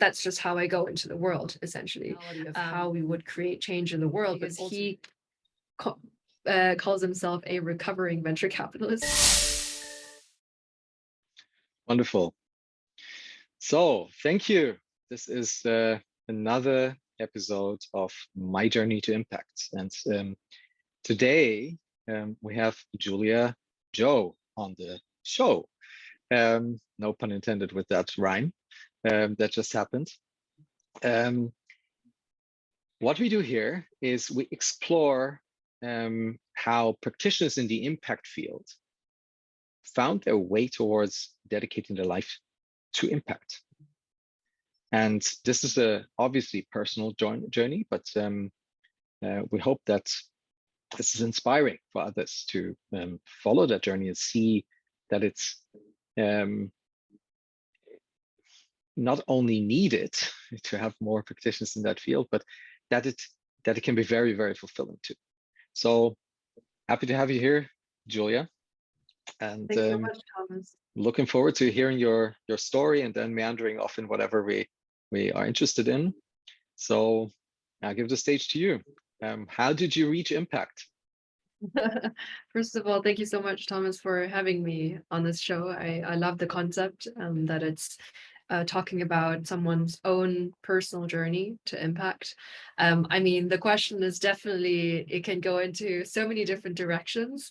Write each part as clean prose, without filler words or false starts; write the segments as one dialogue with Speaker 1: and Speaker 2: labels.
Speaker 1: that's just how I go into the world, essentially, of how we would create change in the world. But he calls himself a recovering venture capitalist.
Speaker 2: Wonderful. So thank you. This is another episode of My Journey to Impact. And today we have Julia Zhou on the show. No pun intended with that rhyme. That just happened. What we do here is we explore how practitioners in the impact field found their way towards dedicating their life to impact. And this is a obviously personal journey, but we hope that this is inspiring for others to follow that journey and see that it's not only needed to have more practitioners in that field, but that it can be very, very fulfilling too. So happy to have you here, Julia. And
Speaker 1: thank you so much, Thomas.
Speaker 2: Looking forward to hearing your story and then meandering off in whatever we are interested in. So I'll give the stage to you. How did you reach impact?
Speaker 1: First of all, thank you so much, Thomas, for having me on this show. I love the concept that it's talking about someone's own personal journey to impact. I mean, the question is definitely, it can go into so many different directions.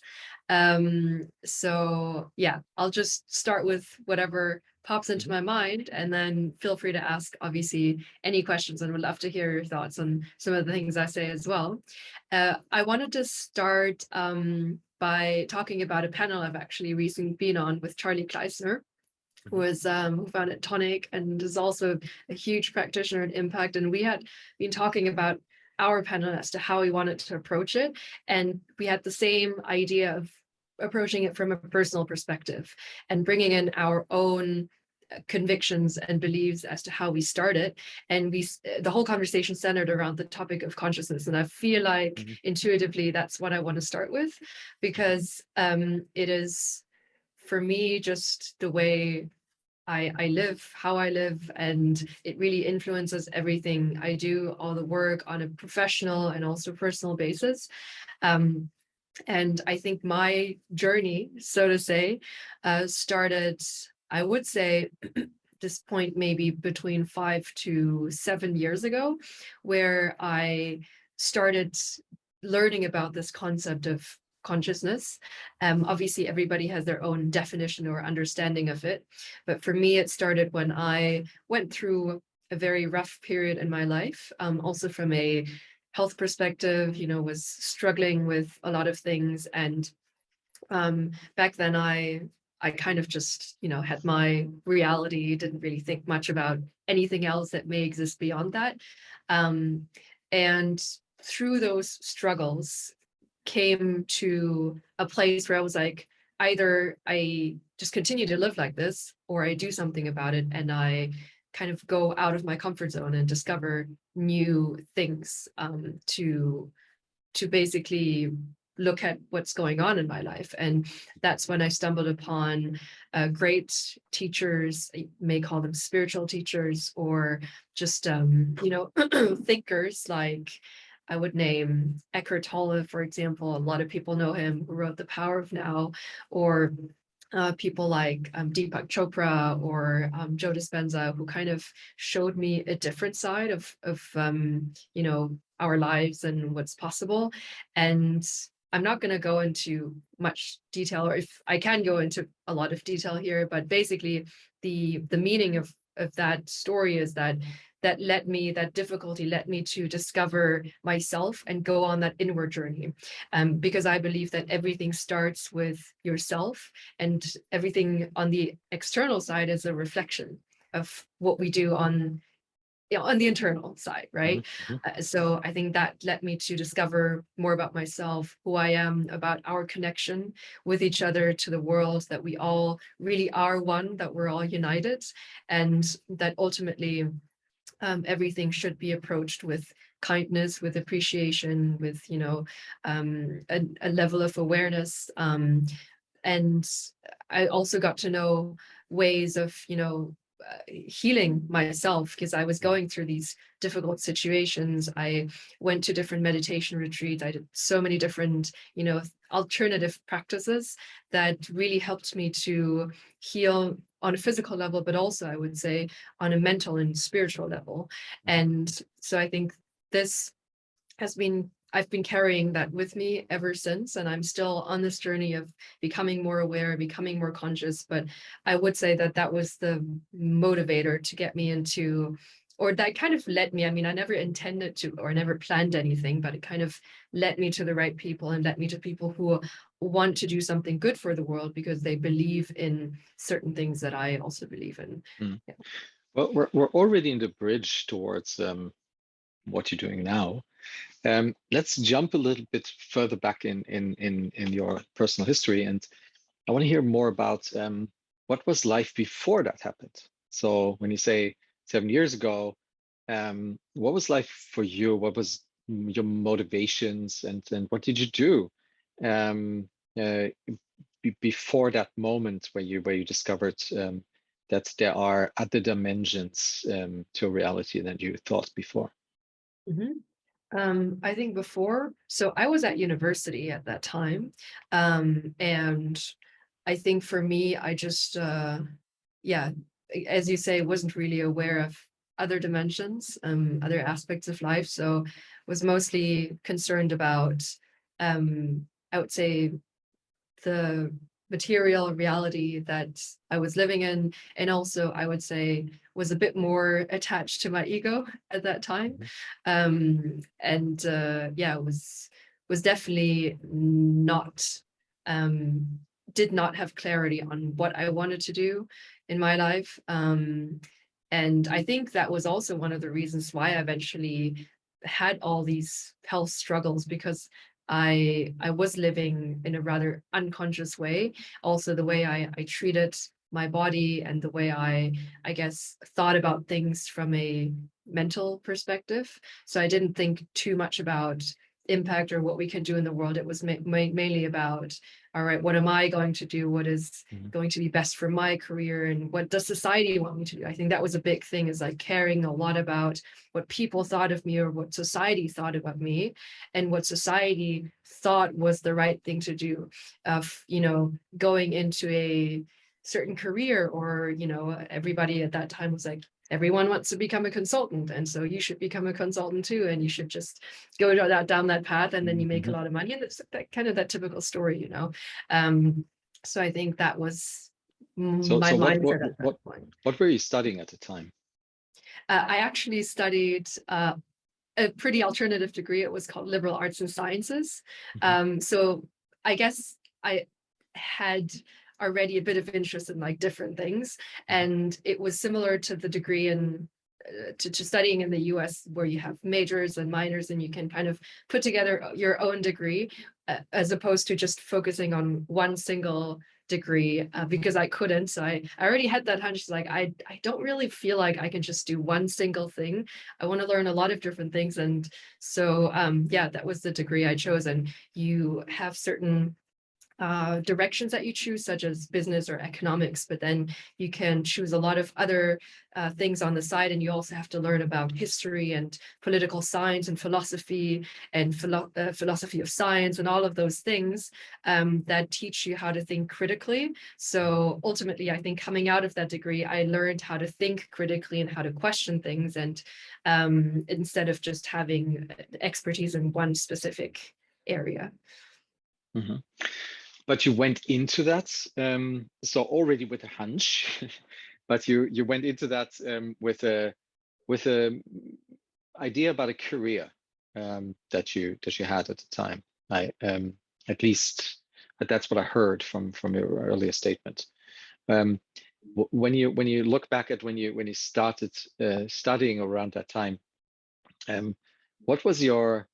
Speaker 1: So yeah, I'll just start with whatever pops into my mind, and then feel free to ask, obviously, any questions, and would love to hear your thoughts on some of the things I say as well. I wanted to start by talking about a panel I've actually recently been on with Charlie Kleisner, who founded Tonic and is also a huge practitioner in impact. And we had been talking about our panel as to how we wanted to approach it. And we had the same idea of approaching it from a personal perspective and bringing in our own convictions and beliefs as to how we started. And the whole conversation centered around the topic of consciousness. And I feel like intuitively that's what I want to start with, because it is, for me, just the way I live, how I live, and it really influences everything I do, all the work on a professional and also personal basis. And I think my journey, so to say, started, I would say, this point maybe between 5 to 7 years ago, where I started learning about this concept of consciousness. Obviously, everybody has their own definition or understanding of it. But for me, it started when I went through a very rough period in my life, also from a health perspective, was struggling with a lot of things. And back then I kind of just, had my reality, didn't really think much about anything else that may exist beyond that. And through those struggles came to a place where I was like, either I just continue to live like this, or I do something about it, and I kind of go out of my comfort zone and discover new things to basically look at what's going on in my life. And that's when I stumbled upon great teachers. You may call them spiritual teachers, or just thinkers. Like I would name Eckhart Tolle, for example. A lot of people know him, who wrote The Power of Now, or people like Deepak Chopra or Joe Dispenza, who kind of showed me a different side of our lives and what's possible. And I'm not going to go into much detail, or if I can go into a lot of detail here, but basically the meaning of that story is that difficulty led me to discover myself and go on that inward journey. Because I believe that everything starts with yourself, and everything on the external side is a reflection of what we do on the internal side, right? So I think that led me to discover more about myself, who I am, about our connection with each other, to the world, that we all really are one, that we're all united, and that ultimately everything should be approached with kindness, with appreciation, with a level of awareness. And I also got to know ways of healing myself, because I was going through these difficult situations. I went to different meditation retreats. I did so many different, alternative practices that really helped me to heal on a physical level, but also I would say on a mental and spiritual level. And so I think this I've been carrying that with me ever since, and I'm still on this journey of becoming more aware, becoming more conscious. But I would say that that was the motivator to get me into, or that kind of led me. I mean, I never intended to, or never planned anything, but it kind of led me to the right people and led me to people who want to do something good for the world because they believe in certain things that I also believe in.
Speaker 2: Mm.
Speaker 1: Yeah.
Speaker 2: Well, we're already in the bridge towards what you're doing now. Let's jump a little bit further back in your personal history, and I want to hear more about what was life before that happened. So when you say 7 years ago, what was life for you? What was your motivations, and what did you do uh, before that moment where you discovered that there are other dimensions to reality than you thought before?
Speaker 1: Mhm. I think before, so I was at university at that time. And I think for me, I just, yeah, as you say, wasn't really aware of other dimensions, other aspects of life. So was mostly concerned about, I would say, the material reality that I was living in, and also I would say was a bit more attached to my ego at that time.
Speaker 2: Mhm.
Speaker 1: And yeah, was definitely not um, did not have clarity on what I wanted to do in my life. And I think that was also one of the reasons why I eventually had all these health struggles, because I was living in a rather unconscious way. Also, the way I treated my body and the way I guess thought about things from a mental perspective. So I didn't think too much about impact or what we can do in the world. It was mainly about, all right, what am I going to do? What is
Speaker 2: Mhm.
Speaker 1: going to be best for my career, and what does society want me to do? I think that was a big thing, is like caring a lot about what people thought of me or what society thought about me, and what society thought was the right thing to do, of going into a certain career, or everybody at that time was like, everyone wants to become a consultant, and so you should become a consultant too, and you should just go down that path, and then you make a
Speaker 2: Mhm.
Speaker 1: lot of money, and it's that kind of that typical story. um so I think that was
Speaker 2: So,
Speaker 1: my
Speaker 2: so
Speaker 1: mindset at that point.
Speaker 2: what were you studying at the time?
Speaker 1: I actually studied a pretty alternative degree. It was called liberal arts and sciences.
Speaker 2: Mhm.
Speaker 1: So I guess I had already a bit of interest in like different things,
Speaker 2: Mhm.
Speaker 1: and it was similar to the degree in to studying in the US, where you have majors and minors and you can kind of put together your own degree, as opposed to just focusing on one single degree, because I couldn't. So I already had that hunch, like I don't really feel like I can just do one single thing. I want to learn a lot of different things. And so yeah, that was the degree I chose. And you have certain directions that you choose, such as business or economics, but then you can choose a lot of other things on the side, and you also have to learn about history and political science and philosophy and philosophy of science and all of those things that teach you how to think critically. So ultimately, I think coming out of that degree, I learned how to think critically and how to question things, and instead of just having expertise in one specific area.
Speaker 2: Mhm. But you went into that so already with a hunch, but you went into that with a idea about a career that you had at the time. I at least that's what I heard from your earlier statement. Um, when you look back at when you started studying around that time, um, what was your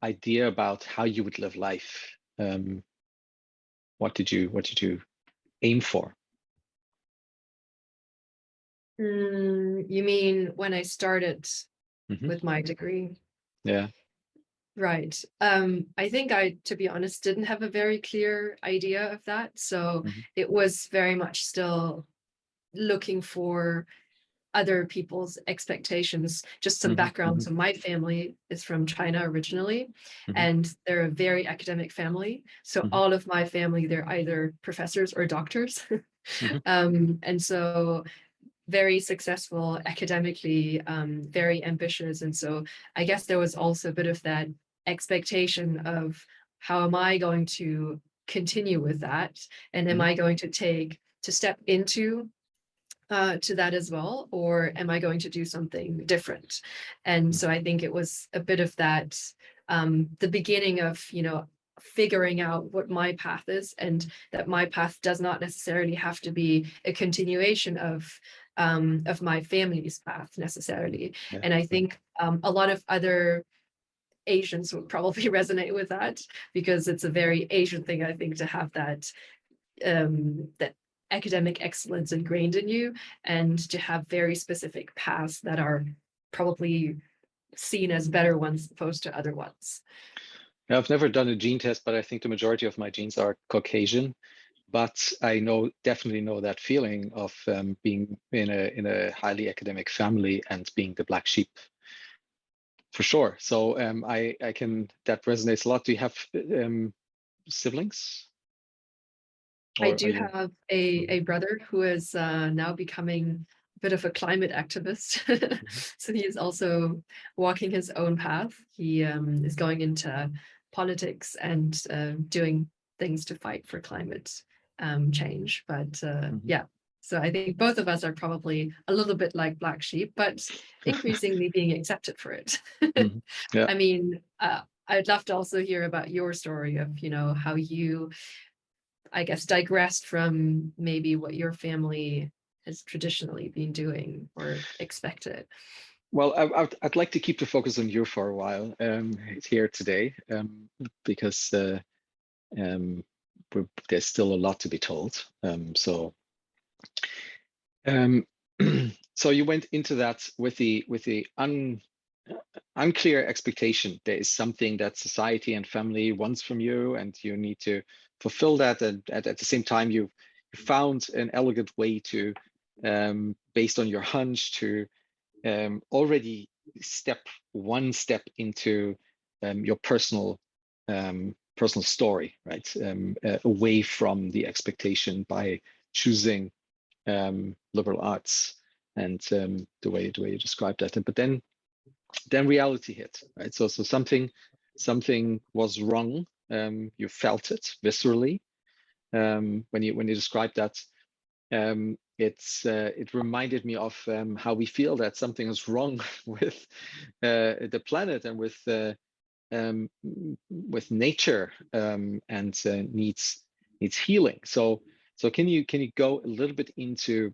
Speaker 2: idea about how you would live life? What did you aim for?
Speaker 1: You mean when I started
Speaker 2: Hmm.
Speaker 1: with my degree?
Speaker 2: Yeah.
Speaker 1: Right. I think to be honest, didn't have a very clear idea of that. So
Speaker 2: Hmm.
Speaker 1: it was very much still looking for other people's expectations. Just some background. So my family is from China originally, and they're a very academic family. So all of my family, they're either professors or doctors. And so very successful academically, very ambitious. And so I guess there was also a bit of that expectation of how am I going to continue with that? And am I going to step into to that as well, or am I going to do something different? And so I think it was a bit of that, the beginning of, figuring out what my path is, and that my path does not necessarily have to be a continuation of my family's path necessarily.
Speaker 2: Yeah.
Speaker 1: And I think a lot of other Asians would probably resonate with that, because it's a very Asian thing, I think, to have that academic excellence ingrained in you, and to have very specific paths that are probably seen as better ones opposed to other ones.
Speaker 2: Now, I've never done a gene test, but I think the majority of my genes are Caucasian. But I definitely know that feeling of being in a highly academic family and being the black sheep, for sure. So that resonates a lot. Do you have siblings?
Speaker 1: I
Speaker 2: Or are
Speaker 1: do
Speaker 2: you?
Speaker 1: have a brother who is now becoming a bit of a climate activist. So he is also walking his own path. He is going into politics and doing things to fight for climate change. But yeah, so I think both of us are probably a little bit like black sheep, but increasingly being accepted for it.
Speaker 2: Yeah.
Speaker 1: I mean, I'd love to also hear about your story of, how you, I guess, digressed from maybe what your family has traditionally been doing or expected.
Speaker 2: Well, I'd like to keep the focus on you for a while here today, because um, there's still a lot to be told. Um, so you went into that with the unclear expectation. There is something that society and family wants from you, and you need to fulfill that. And at the same time, you found an elegant way to, based on your hunch, to already one step into your personal story, right? Away from the expectation by choosing liberal arts, and the way you described that. But then reality hit, right? So something was wrong. You felt it viscerally when you described that. It reminded me of how we feel that something is wrong with the planet and with nature, and needs healing. So can you go a little bit into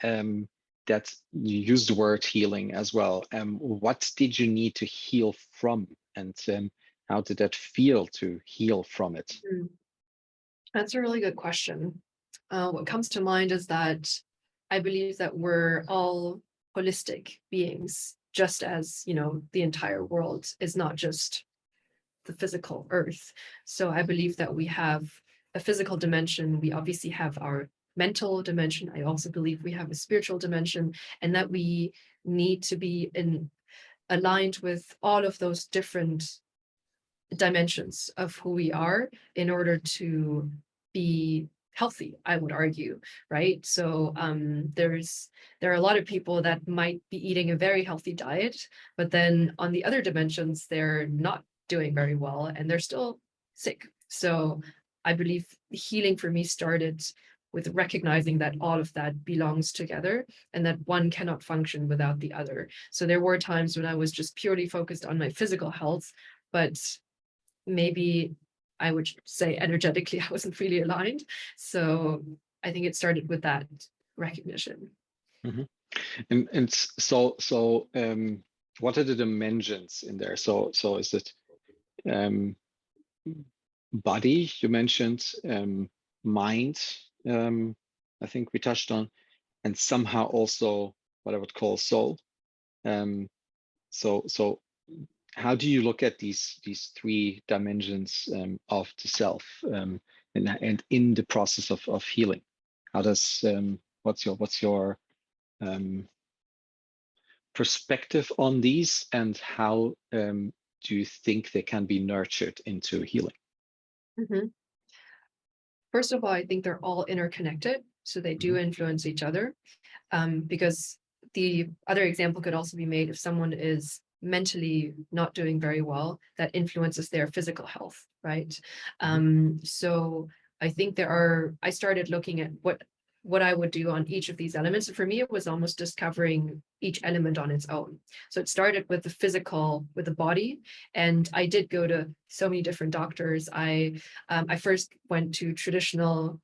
Speaker 2: that? You use the word healing as well. What did you need to heal from, and how did that feel to heal from it?
Speaker 1: That's a really good question. What comes to mind is that I believe that we're all holistic beings, just as, the entire world is not just the physical earth. So I believe that we have a physical dimension. We obviously have our mental dimension. I also believe we have a spiritual dimension, and that we need to be aligned with all of those different dimensions of who we are in order to be healthy, I would argue, right? So there are a lot of people that might be eating a very healthy diet, but then on the other dimensions, they're not doing very well and they're still sick. So I believe healing for me started with recognizing that all of that belongs together, and that one cannot function without the other. So there were times when I was just purely focused on my physical health, but maybe I would say energetically I wasn't really aligned. So I think it started with that recognition.
Speaker 2: Mm-hmm. And so what are the dimensions in there? So is it body, you mentioned, mind, I think we touched on, and somehow also what I would call soul. So how do you look at these three dimensions of the self, and in the process of healing? How does what's your perspective on these, and how do you think they can be nurtured into healing?
Speaker 1: Mhm. First of all, I think they're all interconnected, so they do
Speaker 2: Mhm,
Speaker 1: influence each other. Because the other example could also be made if someone is mentally not doing very well, that influences their physical health, right?
Speaker 2: mhm,
Speaker 1: So I think I started looking at what I would do on each of these elements. And for me, it was almost discovering each element on its own. So it started with the physical, with the body, and I did go to so many different doctors. I first went to traditional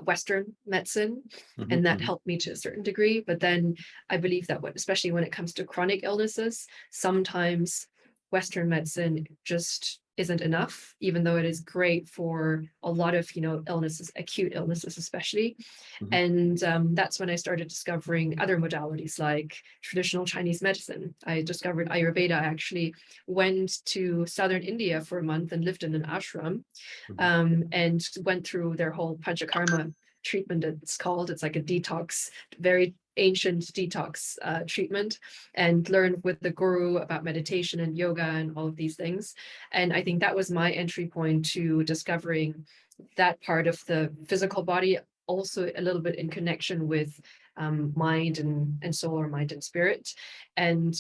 Speaker 1: Western medicine,
Speaker 2: mhm,
Speaker 1: and that
Speaker 2: mhm,
Speaker 1: helped me to a certain degree. But then I believe that, especially when it comes to chronic illnesses, sometimes Western medicine just isn't enough, even though it is great for a lot of illnesses, acute illnesses especially.
Speaker 2: mhm,
Speaker 1: And that's when I started discovering other modalities like traditional Chinese medicine. I discovered Ayurveda. I actually went to southern India for a month and lived in an ashram,
Speaker 2: mhm,
Speaker 1: and went through their whole panchakarma treatment. It's called. It's like a detox, very ancient detox treatment, and learned with the guru about meditation and yoga and all of these things. And I think that was my entry point to discovering that part of the physical body, also a little bit in connection with mind and soul, or mind and spirit. And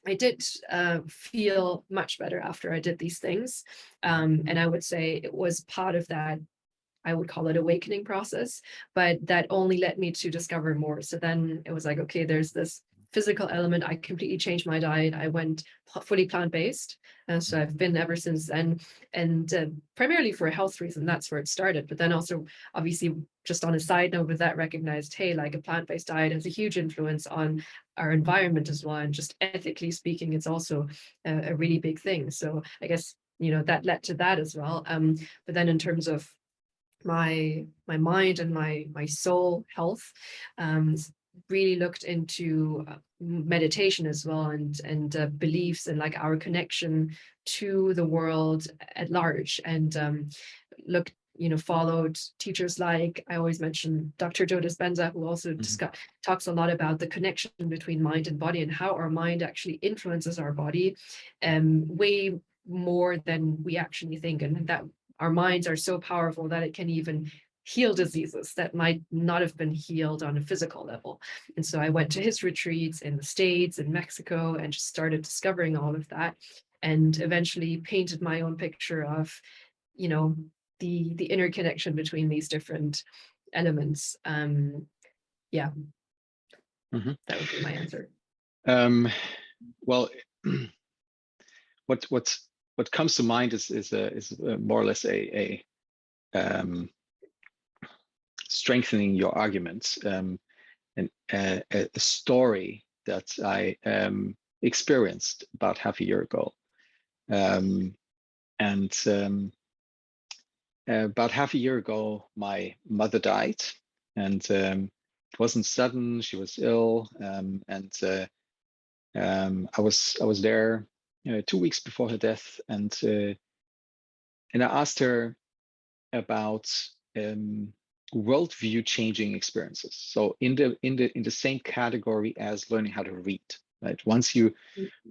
Speaker 1: I did feel much better after I did these things. And I would say it was part of that, I would call it awakening process, but that only led me to discover more. So then it was like, okay, there's this physical element. I completely changed my diet. I went fully plant-based. So
Speaker 2: mhm,
Speaker 1: I've been ever since then. And primarily for a health reason, that's where it started. But then also, obviously, just on a side note with that, recognized, hey, like a plant-based diet has a huge influence on our environment as well. And just ethically speaking, it's also a really big thing. So I guess, that led to that as well. But then in terms of my mind and my soul health, um, really looked into meditation as well, and beliefs, and like our connection to the world at large, and looked followed teachers like, I always mention Dr. Joe Dispenza, who also
Speaker 2: mhm,
Speaker 1: talks a lot about the connection between mind and body, and how our mind actually influences our body way more than we actually think, and that our minds are so powerful that it can even heal diseases that might not have been healed on a physical level. And so I went to his retreats in the States and Mexico, and just started discovering all of that, and eventually painted my own picture of, you know, the interconnection between these different elements. Yeah,
Speaker 2: mhm.
Speaker 1: that would be my answer.
Speaker 2: Um, well, what what comes to mind is more or less a strengthening your arguments, and a story that I experienced about half a year ago. Um, and About half a year ago, my mother died, and it wasn't sudden. She was ill, and I was there 2 weeks before her death, and I asked her about worldview changing experiences. So in the same category as learning how to read, right? Once you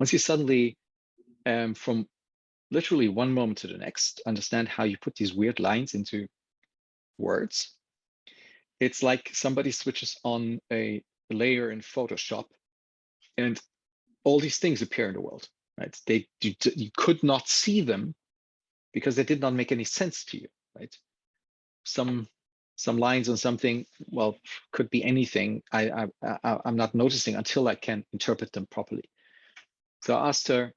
Speaker 2: suddenly from literally one moment to the next understand how you put these weird lines into words, it's like somebody switches on a layer in Photoshop, and all these things appear in the world, right? You could not see them because they did not make any sense to you, right? some some lines on something, well, could be anything. I'm not noticing until I can interpret them properly. So I asked her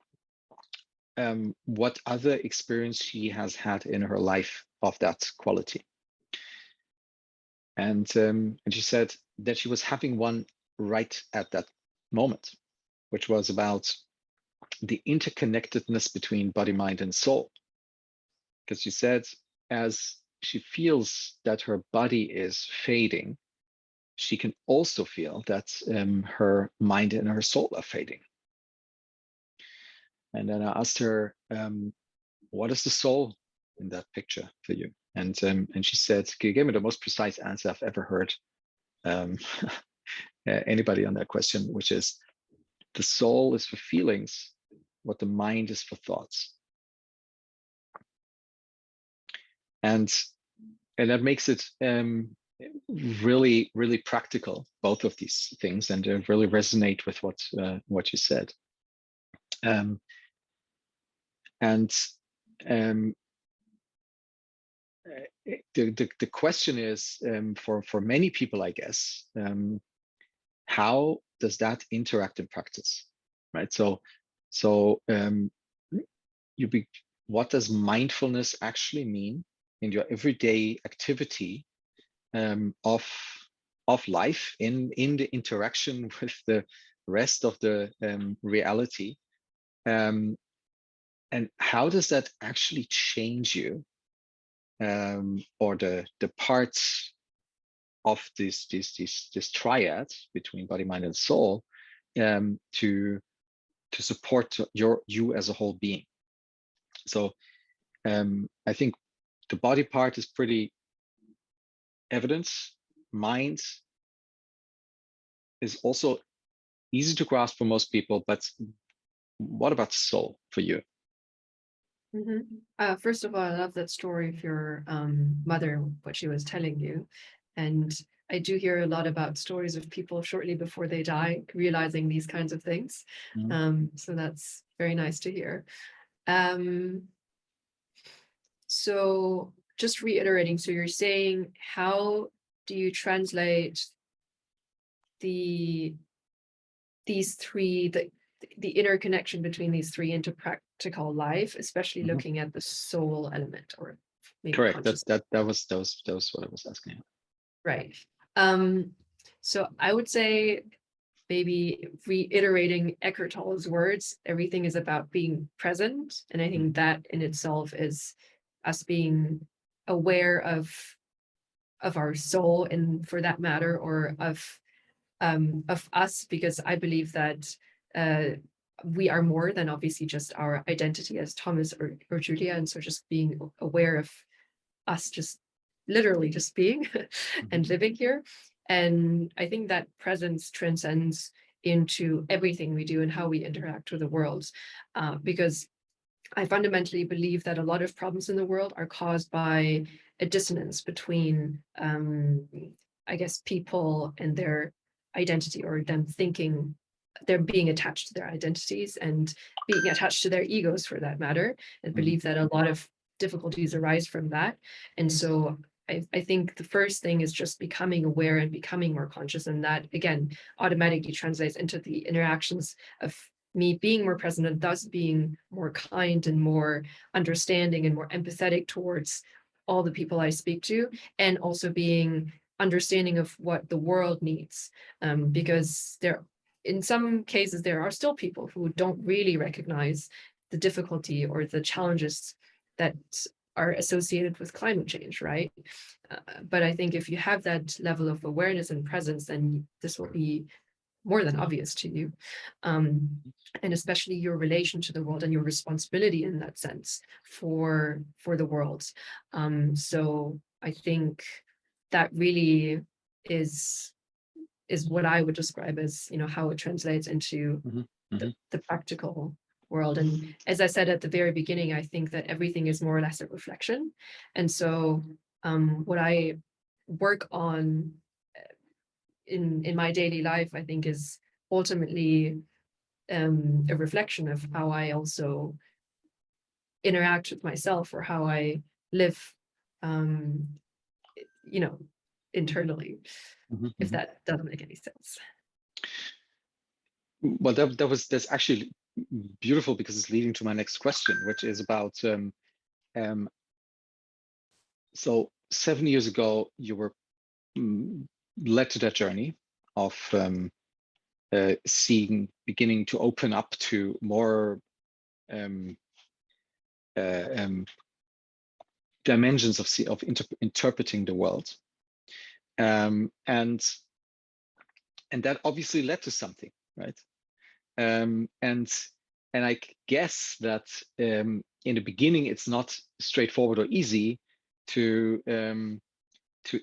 Speaker 2: what other experience she has had in her life of that quality, and she said that she was having one right at that moment, which was about the interconnectedness between body, mind, and soul. Because she said, as she feels that her body is fading, she can also feel that her mind and her soul are fading. And then I asked her, "What is the soul in that picture for you?" And she said, she gave me the most precise answer I've ever heard. Um, anybody on that question, which is the soul is for feelings, what the mind is for thoughts. And that makes it really, really practical, both of these things, and really resonate with what you said. And the question is, for many people, I guess, how does that interact in practice, right? So what does mindfulness actually mean in your everyday activity of life, in the interaction with the rest of the reality, and how does that actually change you, or the parts of this triad between body, mind, and soul, to support you as a whole being. So I think the body part is pretty evident. Mind is also easy to grasp for most people, but what about soul for you?
Speaker 1: First of all, I love that story of your mother, what she was telling you. And I do hear a lot about stories of people shortly before they die realizing these kinds of things. So that's very nice to hear. So just reiterating, so you're saying, how do you translate these three, the interconnection between these three into practical life, especially looking at the soul element, or maybe
Speaker 2: Correct.
Speaker 1: consciousness?
Speaker 2: That was what I was asking.
Speaker 1: Right. So I would say, maybe reiterating Eckhart Tolle's words, everything is about being present. And I think that in itself is us being aware of our soul, and for that matter, or of us, because I believe that we are more than obviously just our identity as Thomas or Julia. And so just being aware of us, just literally just being and living here. And I think that presence transcends into everything we do and how we interact with the world, because I fundamentally believe that a lot of problems in the world are caused by a dissonance between, I guess, people and their identity, or them thinking they're being attached to their identities and being attached to their egos, for that matter, and believe that a lot of difficulties arise from that. And so I think the first thing is just becoming aware and becoming more conscious, and that again automatically translates into the interactions of me being more present, and thus being more kind and more understanding and more empathetic towards all the people I speak to, and also being understanding of what the world needs, because in some cases there are still people who don't really recognize the difficulty or the challenges that are associated with climate change, right? But I think if you have that level of awareness and presence, then this will be more than obvious to you, and especially your relation to the world and your responsibility in that sense for the world. So I think that really is what I would describe as, how it translates into the practical world. And as I said at the very beginning, I think that everything is more or less a reflection. And so what I work on in my daily life, I think, is ultimately a reflection of how I also interact with myself, or how I live, internally, if that doesn't make any sense.
Speaker 2: Well, that's actually beautiful, because it's leading to my next question, which is about so 7 years ago you were led to that journey of beginning to open up to more dimensions of interpreting the world, and that obviously led to something, right? And I guess that in the beginning it's not straightforward or easy to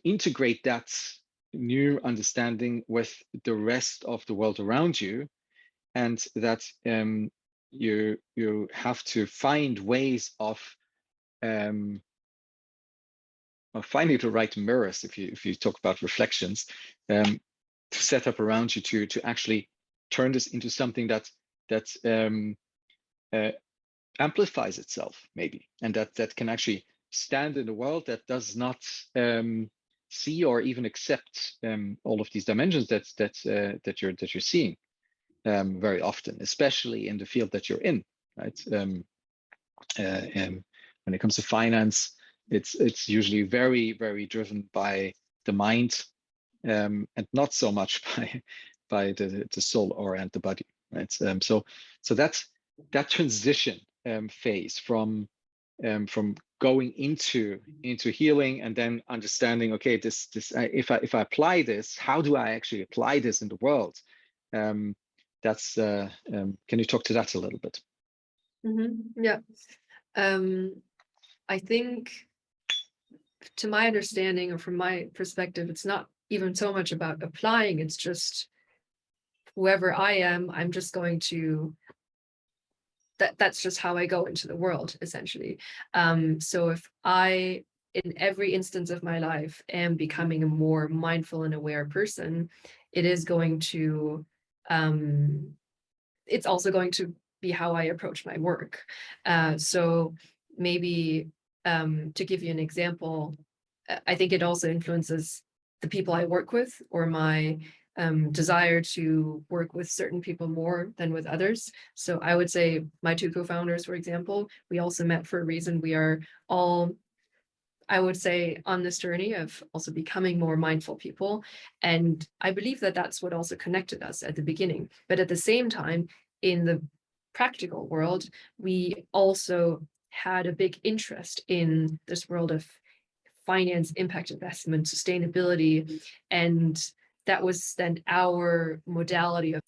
Speaker 2: integrate that new understanding with the rest of the world around you, and that you have to find ways of finding the right mirrors, if you talk about reflections, to set up around you to actually turn this into something that uh, amplifies itself, maybe, and that can actually stand in a world that does not see or even accept all of these dimensions that you're seeing very often, especially in the field that you're in, right? When it comes to finance, it's usually very driven by the mind, and not so much by the soul or and the body, right? So that's that transition phase from going into healing, and then understanding, okay, this if I apply this, how do I actually apply this in the world? That's can you talk to that a little bit?
Speaker 1: Yeah. I think, to my understanding or from my perspective, it's not even so much about applying, it's just whoever I am, I'm just going to that's just how I go into the world, essentially. So if I, in every instance of my life, am becoming a more mindful and aware person, it is going to, it's also going to be how I approach my work. So maybe to give you an example, I think it also influences the people I work with, or my desire to work with certain people more than with others. So I would say my two co-founders, for example, we also met for a reason. We are all, I would say, on this journey of also becoming more mindful people. And I believe that that's what also connected us at the beginning. But at the same time, in the practical world, we also had a big interest in this world of finance, impact investment, sustainability. And that was then our modality of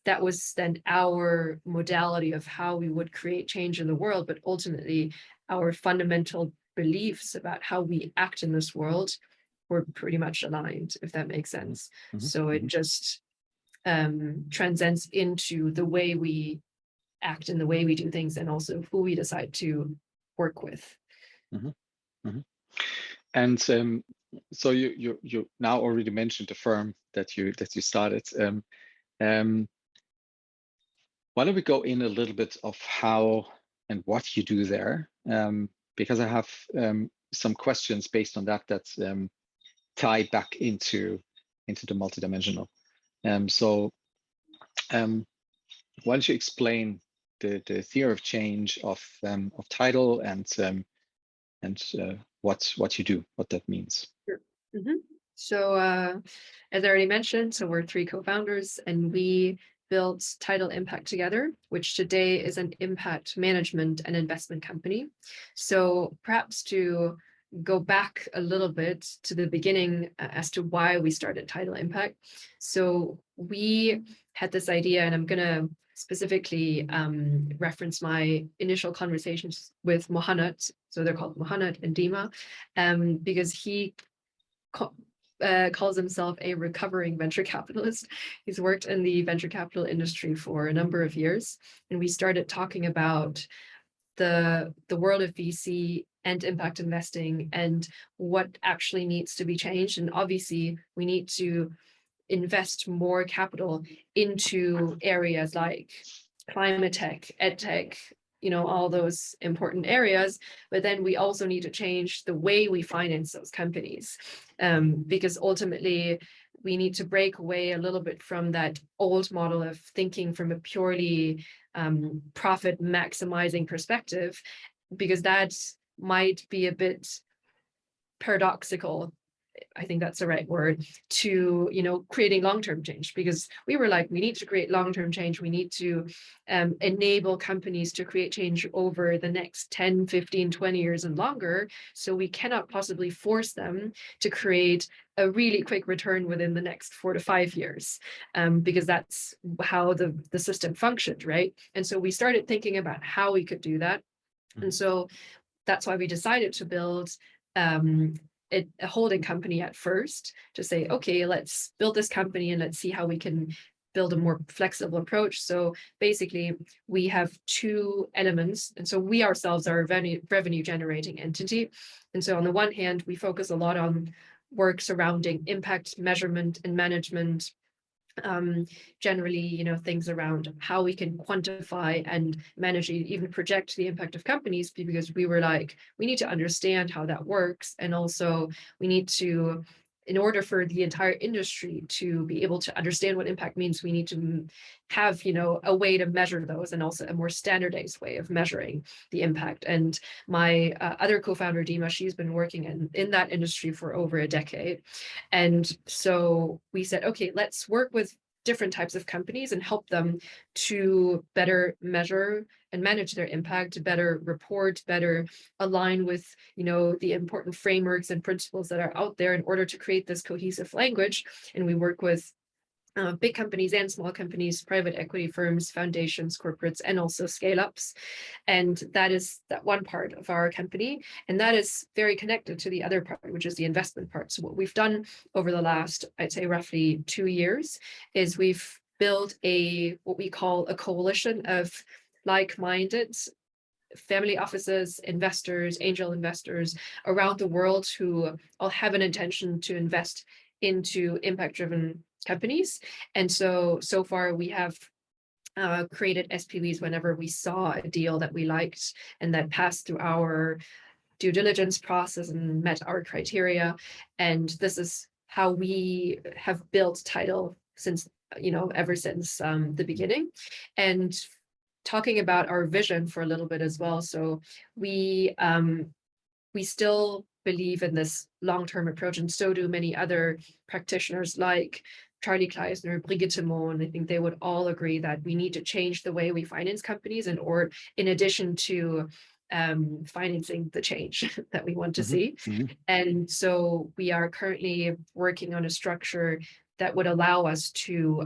Speaker 1: how we would create change in the world. But ultimately, our fundamental beliefs about how we act in this world were pretty much aligned, if that makes sense.
Speaker 2: Mm-hmm.
Speaker 1: So it just transcends into the way we act and the way we do things, and also who we decide to work with.
Speaker 2: Mm-hmm. Mm-hmm. And so you now already mentioned the firm that you started. Why don't we go in a little bit of how and what you do there? Because I have some questions based on that tie back into the multidimensional. So why don't you explain the theory of change of tidal, and what you do, what that means?
Speaker 1: Sure. Mm-hmm. So as I already mentioned, so we're three co-founders, and we built Tidal Impact together, which today is an impact management and investment company. So perhaps to go back a little bit to the beginning as to why we started Tidal Impact. So we had this idea, and I'm going to specifically reference my initial conversations with Mohanad. So they're called Mohanad and Dima, because he calls himself a recovering venture capitalist. He's worked in the venture capital industry for a number of years, and we started talking about the world of VC and impact investing and what actually needs to be changed. And obviously, we need to invest more capital into areas like climate tech, ed tech, all those important areas. But then we also need to change the way we finance those companies, because ultimately we need to break away a little bit from that old model of thinking from a purely profit maximizing perspective, because that might be a bit paradoxical, I think that's the right word, to creating long-term change. Because we were like, we need to create long-term change. We need to enable companies to create change over the next 10, 15, 20 years and longer. So we cannot possibly force them to create a really quick return within the next 4 to 5 years, because that's how the system functioned, right? And so we started thinking about how we could do that. And so that's why we decided to build a holding company at first to say, okay, let's build this company and let's see how we can build a more flexible approach. So basically, we have two elements. And so we ourselves are a revenue generating entity. And so on the one hand, we focus a lot on work surrounding impact measurement and management, generally, things around how we can quantify and manage, even project the impact of companies, because we were like, we need to understand how that works. And also we need to, in order for the entire industry to be able to understand what impact means, we need to have, a way to measure those, and also a more standardized way of measuring the impact. And my other co-founder, Dima, she's been working in that industry for over a decade. And so we said, okay, let's work with different types of companies and help them to better measure and manage their impact, to better report, better align with, the important frameworks and principles that are out there in order to create this cohesive language. And we work with big companies and small companies, private equity firms, foundations, corporates, and also scale-ups. And that is that one part of our company. And that is very connected to the other part, which is the investment part. So what we've done over the last, I'd say roughly 2 years, is we've built what we call a coalition of like-minded family offices, investors, angel investors around the world who all have an intention to invest into impact-driven companies. And so far we have created SPVs whenever we saw a deal that we liked and that passed through our due diligence process and met our criteria. And this is how we have built Tidal since, ever since the beginning. And talking about our vision for a little bit as well. So we still believe in this long-term approach, and so do many other practitioners like Charlie Kleisner, Brigitte Mohn. I think they would all agree that we need to change the way we finance companies in addition to financing the change that we want to see. And so we are currently working on a structure that would allow us to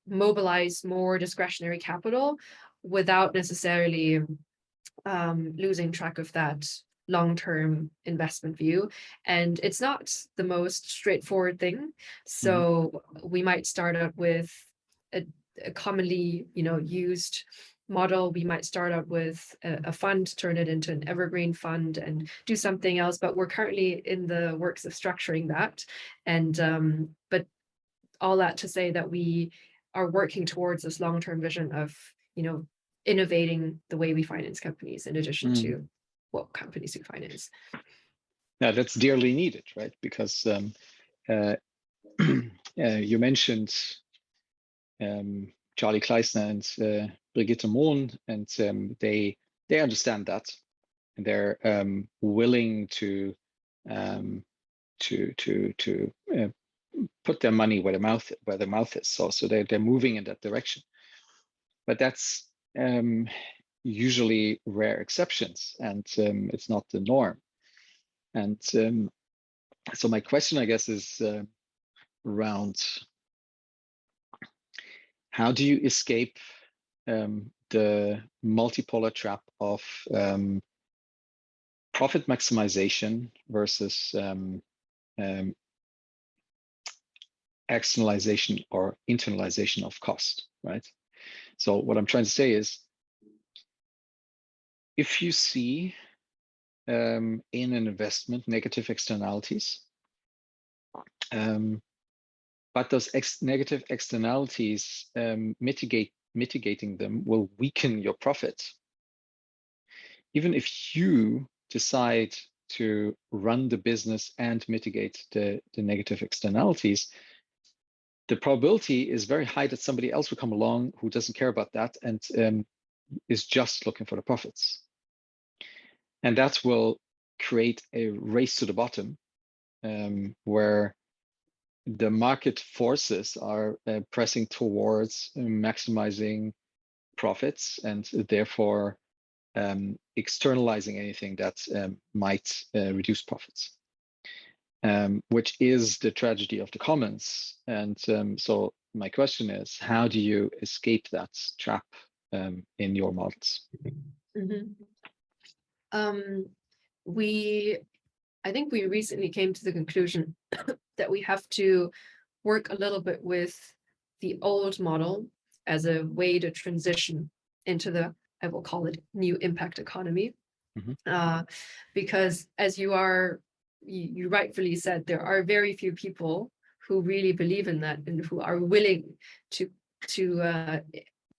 Speaker 1: mobilize more discretionary capital without necessarily losing track of that long-term investment view. And it's not the most straightforward thing. So we might start out with a commonly, used model. We might start out with a fund, turn it into an evergreen fund, and do something else. But we're currently in the works of structuring that. And but all that to say that we are working towards this long-term vision of, innovating the way we finance companies in addition to what companies we finance.
Speaker 2: Now that's dearly needed, right? Because you mentioned Charlie Kleisner and Brigitte Mohn, and they understand that, and they're willing to put their money where their mouth is. So they're moving in that direction. But that's usually rare exceptions, and it's not the norm. And so my question, I guess, is around how do you escape the multipolar trap of profit maximization versus externalization or internalization of cost, right? So what I'm trying to say is, if you see in an investment negative externalities, but those negative externalities, mitigating them will weaken your profit. Even if you decide to run the business and mitigate the negative externalities, the probability is very high that somebody else will come along who doesn't care about that and is just looking for the profits. And that will create a race to the bottom, where the market forces are pressing towards maximizing profits, and therefore externalizing anything that might reduce profits, which is the tragedy of the commons. And so my question is, how do you escape that trap in your models?
Speaker 1: We I think we recently came to the conclusion that we have to work a little bit with the old model as a way to transition into the, I will call it, new impact economy.
Speaker 2: Mhm.
Speaker 1: Uh, because as you rightfully said, there are very few people who really believe in that and who are willing to to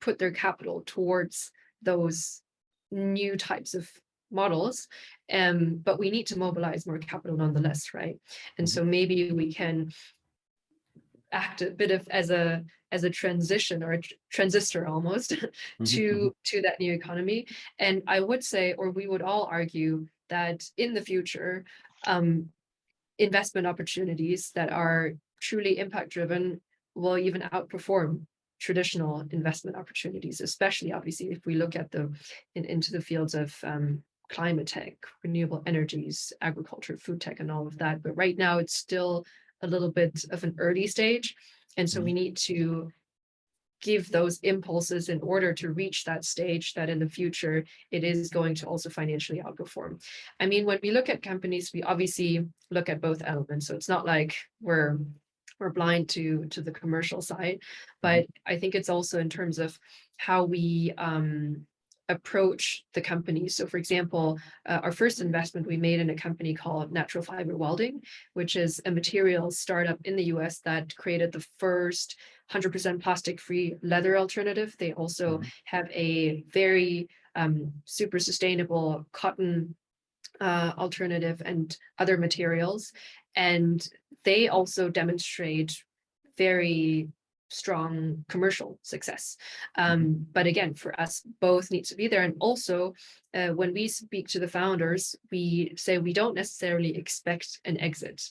Speaker 1: put their capital towards those new types of models. But we need to mobilize more capital nonetheless, right? And
Speaker 2: Mhm.
Speaker 1: so maybe we can act a bit of as a transition or a transistor almost
Speaker 2: Mhm. Mhm.
Speaker 1: to that new economy. And I would say, or we would all argue that in the future, um, investment opportunities that are truly impact driven will even outperform traditional investment opportunities, especially obviously if we look at into the fields of climate tech, renewable energies, agriculture, food tech, and all of that. But right now it's still a little bit of an early stage. And so
Speaker 2: Mhm.
Speaker 1: we need to give those impulses in order to reach that stage that in the future it is going to also financially outperform. I mean, when we look at companies, we obviously look at both elements. So it's not like we're blind to the commercial side,
Speaker 2: Mhm.
Speaker 1: but I think it's also in terms of how we approach the company. So, for example, our first investment we made in a company called Natural Fiber Welding, which is a materials startup in the US that created the first 100% plastic-free leather alternative. They also
Speaker 2: Mhm.
Speaker 1: have a very super sustainable cotton alternative and other materials. And they also demonstrate very strong commercial success.
Speaker 2: Mhm.
Speaker 1: But again, for us, both need to be there. And also, when we speak to the founders, we say we don't necessarily expect an exit,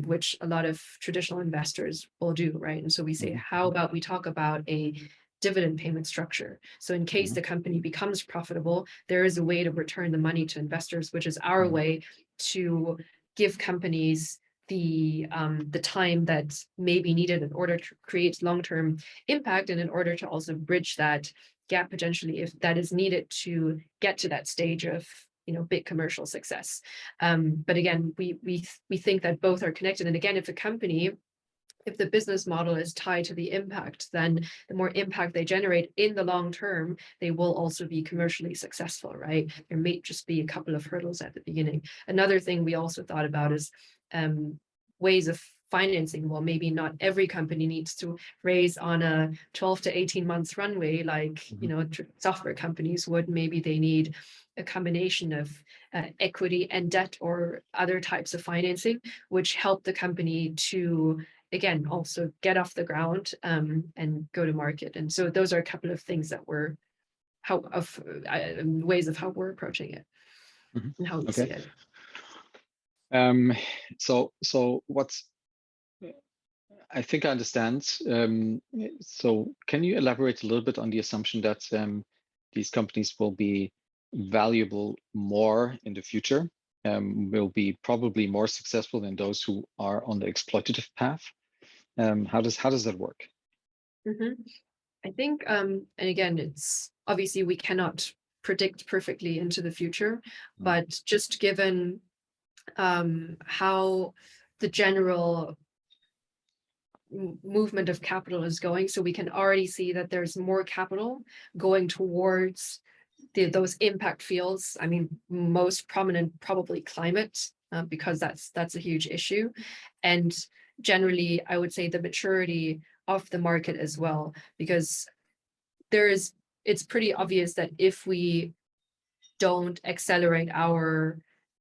Speaker 1: which a lot of traditional investors will do, right? And so we say,
Speaker 2: Mhm.
Speaker 1: how about we talk about a dividend payment structure? So in case
Speaker 2: Mhm.
Speaker 1: the company becomes profitable, there is a way to return the money to investors, which is our
Speaker 2: Mhm.
Speaker 1: way to give companies the time that may be needed in order to create long-term impact and in order to also bridge that gap potentially if that is needed to get to that stage of big commercial success. But again, we think that both are connected. And again, if the business model is tied to the impact, then the more impact they generate in the long term, they will also be commercially successful, right? There may just be a couple of hurdles at the beginning. Another thing we also thought about is ways of financing. Well, maybe not every company needs to raise on a 12 to 18 months runway like,
Speaker 2: Mhm.
Speaker 1: software companies would. Maybe they need a combination of equity and debt or other types of financing, which help the company to again also get off the ground and go to market. And so those are a couple of things that we're how of ways of how we're approaching it
Speaker 2: Mhm.
Speaker 1: and how we see
Speaker 2: Okay.
Speaker 1: it.
Speaker 2: Um, so what's I think I understand. So can you elaborate a little bit on the assumption that these companies will be valuable more in the future, will be probably more successful than those who are on the exploitative path? How does that work?
Speaker 1: Mhm. I think and again, it's obviously we cannot predict perfectly into the future,
Speaker 2: Mm.
Speaker 1: but just given how the general movement of capital is going. So we can already see that there's more capital going towards those impact fields. I mean, most prominent probably climate, because that's a huge issue, and generally, I would say the maturity of the market as well, because there is. It's pretty obvious that if we don't accelerate our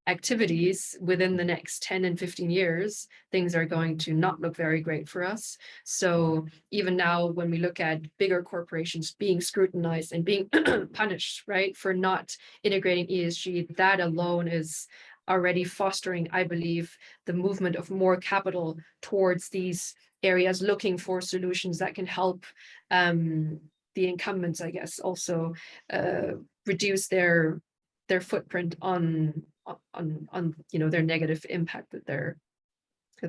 Speaker 1: activities within the next 10 and 15 years, things are going to not look very great for us. So even now, when we look at bigger corporations being scrutinized and being punished, right, for not integrating ESG, that alone is already fostering, I believe, the movement of more capital towards these areas, looking for solutions that can help the incumbents, I guess, also reduce their footprint on their negative impact that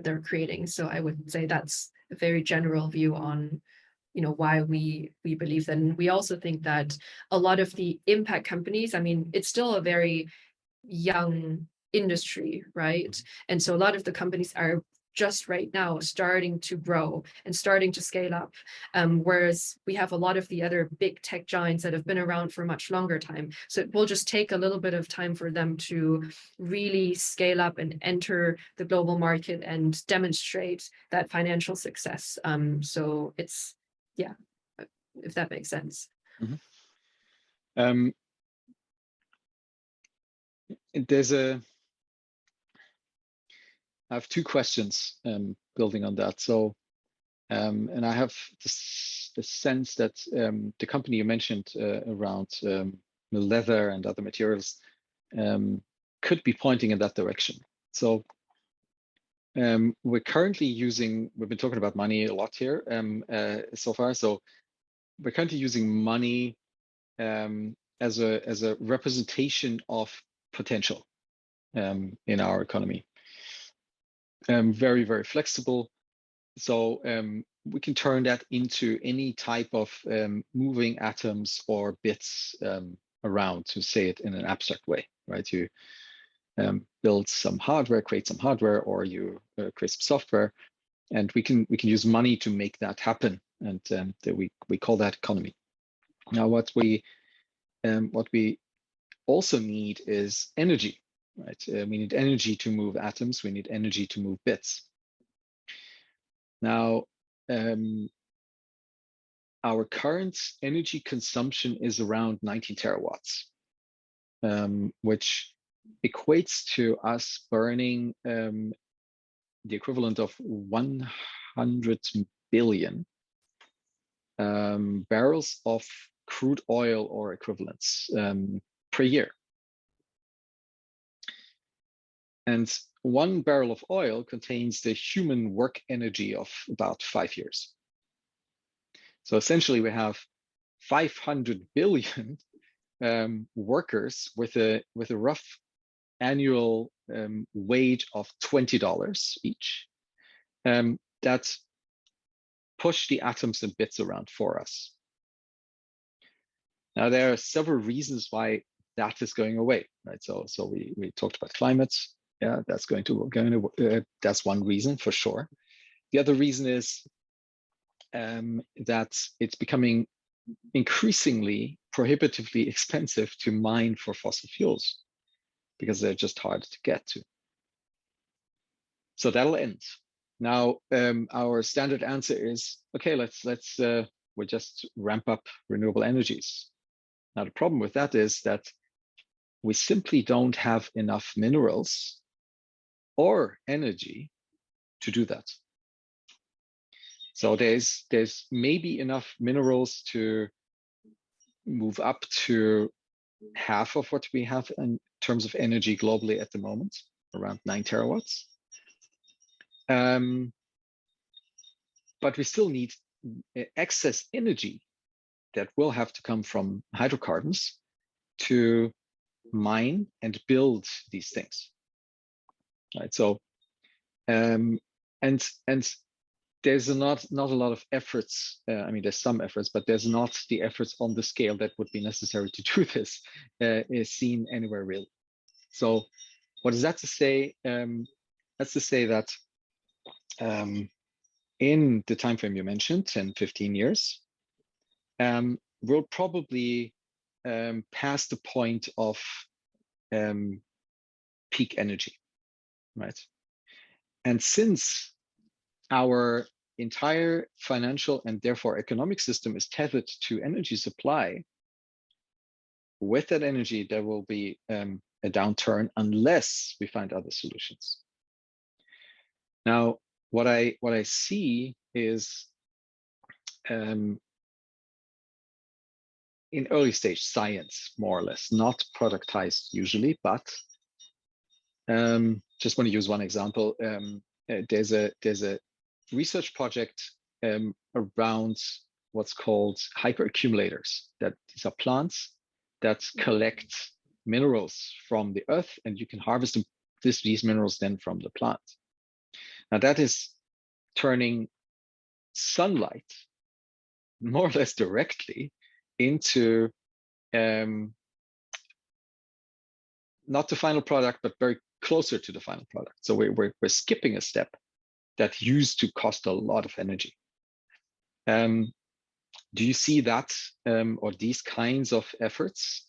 Speaker 1: they're creating. So I would say that's a very general view on why we believe that. And we also think that a lot of the impact companies, I mean, it's still a very young industry, right? And so a lot of the companies are just right now starting to grow and starting to scale up. Whereas we have a lot of the other big tech giants that have been around for a much longer time. So it will just take a little bit of time for them to really scale up and enter the global market and demonstrate that financial success. So it's, yeah, if that makes sense.
Speaker 2: Mm-hmm. There's I have two questions building on that. So, and I have the sense that the company you mentioned around leather and other materials could be pointing in that direction. So we're currently we've been talking about money a lot here so far. So we're currently using money as a representation of potential in our economy. Very, very flexible. So we can turn that into any type of moving atoms or bits around, to say it in an abstract way, right? You build some hardware, create some hardware, or you create some software, and we can use money to make that happen, and we call that economy. Now, what we also need is energy, right? We need energy to move atoms. We need energy to move bits. Now, our current energy consumption is around 19 terawatts, which equates to us burning the equivalent of 100 billion barrels of crude oil or equivalents per year. And 1 barrel of oil contains the human work energy of about 5 years. So essentially, we have 500 billion workers with a rough annual wage of $20 each that push the atoms and bits around for us. Now, there are several reasons why that is going away, right? So we talked about climate. Yeah, that's that's one reason for sure. The other reason is that it's becoming increasingly prohibitively expensive to mine for fossil fuels because they're just hard to get to. So that'll end. Now, our standard answer is, okay, we just ramp up renewable energies. Now, the problem with that is that we simply don't have enough minerals or energy to do that. So there's maybe enough minerals to move up to half of what we have in terms of energy globally at the moment, around 9 terawatts. But we still need excess energy that will have to come from hydrocarbons to mine and build these things, right? So, and there's not a lot of efforts. I mean, there's some efforts, but there's not the efforts on the scale that would be necessary to do this is seen anywhere really. So, what is that to say? That's to say that in the time frame you mentioned, 10, 15 years, we'll probably pass the point of peak energy, right? And since our entire financial and therefore economic system is tethered to energy supply, with that energy, there will be a downturn unless we find other solutions. Now, what I see is in early stage science, more or less, not productized usually, but just want to use one example. There's a research project around what's called hyperaccumulators. That these are plants that collect minerals from the earth, and you can harvest these minerals then from the plant. Now that is turning sunlight more or less directly into not the final product, but very closer to the final product. So we're skipping a step that used to cost a lot of energy. Do you see that or these kinds of efforts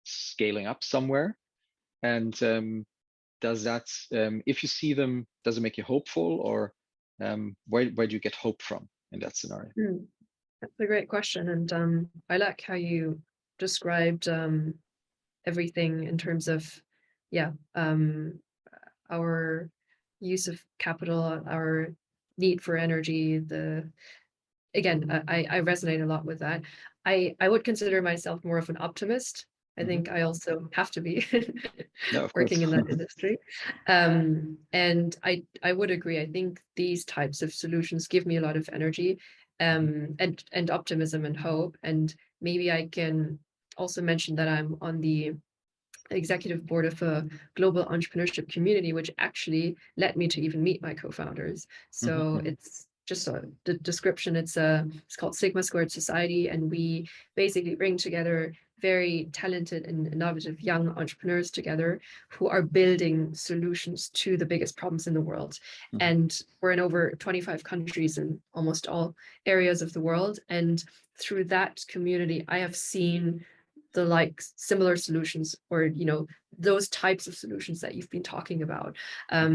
Speaker 2: scaling up somewhere? And does that, if you see them, does it make you hopeful, or where do you get hope from in that scenario?
Speaker 1: That's a great question, and I like how you described everything in terms of, yeah, our use of capital, our need for energy. Again, I resonate a lot with that. I would consider myself more of an optimist. I think I also have to be
Speaker 2: Yeah, of course.
Speaker 1: working in that industry. And I would agree. I think these types of solutions give me a lot of energy, and optimism and hope. And maybe I can also mention that I'm on the executive board of a global entrepreneurship community, which actually led me to even meet my co-founders. So it's just the description. It's called Sigma Squared Society, and we basically bring together very talented and innovative young entrepreneurs together who are building solutions to the biggest problems in the world. And we're in over 25 countries in almost all areas of the world. And through that community, I have seen the like similar solutions, or those types of solutions that you've been talking about. I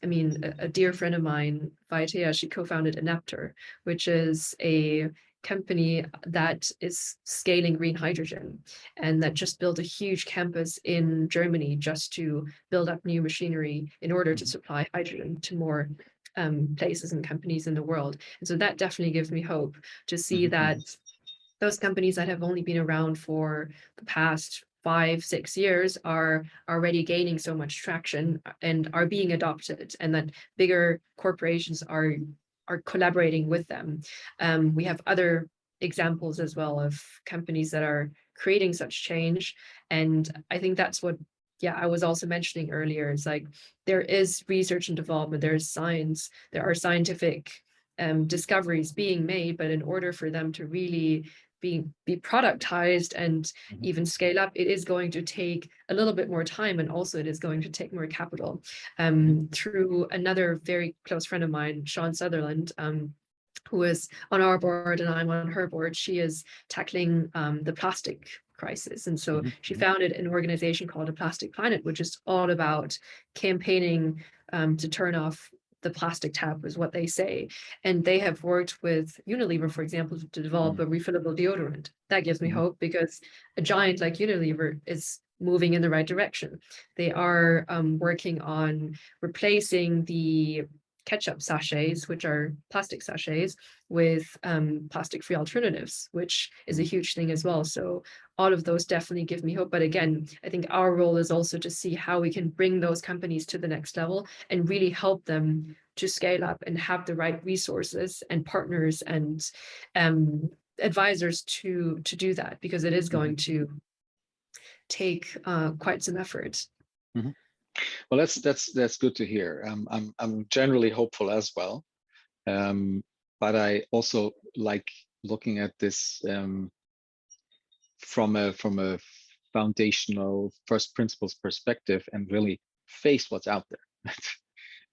Speaker 1: mean, a dear friend of mine, Vaitea, she co-founded Inaptor, which is a company that is scaling green hydrogen, and that just built a huge campus in Germany just to build up new machinery in order to supply hydrogen to more places and companies in the world. And so that definitely gives me hope to see that those companies that have only been around for the past 5-6 years are already gaining so much traction and are being adopted, and that bigger corporations are collaborating with them. We have other examples as well of companies that are creating such change. And I think that's what, I was also mentioning earlier. It's like there is research and development, there is science, there are scientific discoveries being made, but in order for them to really be productized and even scale up, it is going to take a little bit more time, and also it is going to take more capital. Through another very close friend of mine, Sean Sutherland, who is on our board and I'm on her board, she is tackling the plastic crisis. And so she founded an organization called A Plastic Planet, which is all about campaigning to turn off the plastic tap, is what they say. And they have worked with Unilever, for example, to develop a refillable deodorant. That gives me hope, because a giant like Unilever is moving in the right direction. They are working on replacing the ketchup sachets, which are plastic sachets, with plastic-free alternatives, which is a huge thing as well. So all of those definitely give me hope. But again, I think our role is also to see how we can bring those companies to the next level and really help them to scale up and have the right resources and partners and advisors to do that, because it is going to take quite some effort.
Speaker 2: Well, that's good to hear. I'm generally hopeful as well, but I also like looking at this from a foundational first principles perspective, and really face what's out there